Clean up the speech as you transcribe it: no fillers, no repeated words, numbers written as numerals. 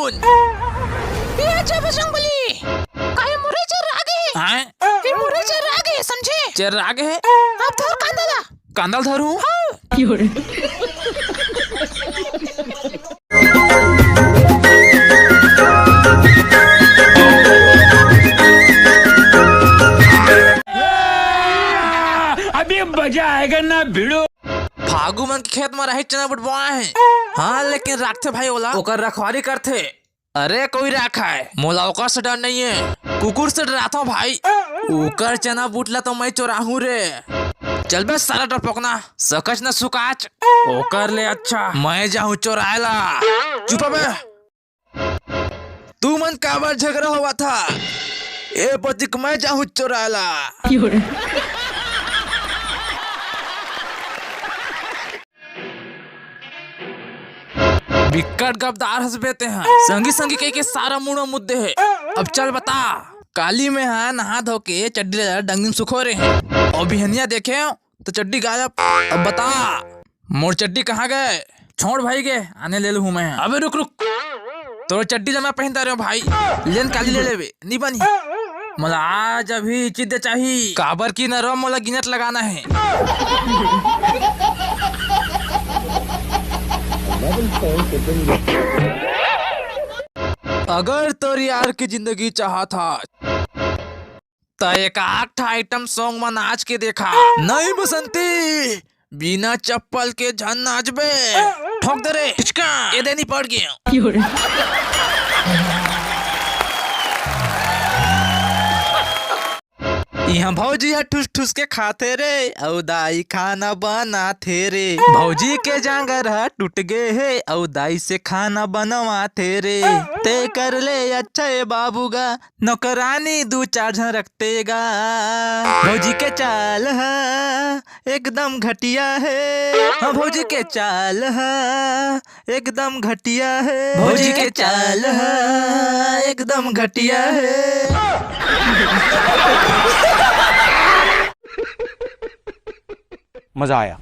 राहून बजरंगबली काय मुरेचे रागे हैं? ये मुरेचे रागे समझे? चे रागे है अब धर कांदाला कांदाल धरू अभी मजा आएगा ना भिड़ो। फागु मन के खेत में रहे चना बुटवा है। हाँ लेकिन राखते भाई ओला ओकर रखवारी करते। अरे कोई राखा है मोला ओकर से डर नहीं है, कुकुर से डराता हूँ भाई। ओकर चना बुटला तो मैं चोराहू रे। चल बे सारा डर पकना सकच न सुकाच ओकर ले अच्छा मैं जाऊँ चोरायला। चुप बे तू मन काबर झगड़ा हुआ था ए बतिक मैं जाऊँ चोरायला। बिकट गपदार हंस बेते हैं संगी संगी कह के सारा मुड़ा मुद्दे है। अब चल बता काली में है नहा धो के चड्डी डंगिन सुखो रहे हैं और बिहनिया देखे तो चड्डी गायब। अब बता मोर चड्डी कहाँ गए? छोड़ भाई के आने ले लूँ मैं। अबे रुक रुक तो चड्डी जमा पहनता रहे भाई लेन काली ले ले नहीं बनी मोला आज अभी चिद्दे चाहिए काबर की नरम मोला गिनत लगाना है। अगर तो यार की जिंदगी चाहा था तो एक आठ आइटम सॉन्ग में नाच के देखा नहीं बसंती बिना चप्पल के झन नाचबे ठोक दे रे हिचका ये देनी पड़ गया। यहाँ भौजी है ठुस ठुस के खाते रे औ दाई खाना बनाते रे। भौजी के जांगर है टूट गए है औ दाई से खाना बनवाते रे। ते कर ले अच्छा है बाबूगा नौकरानी दो चार जन रखतेगा। भौजी के चाल है एकदम घटिया है। हाँ भौजी के चाल है एकदम घटिया है। भौजी के चाल है एकदम घटिया है। मजा आया।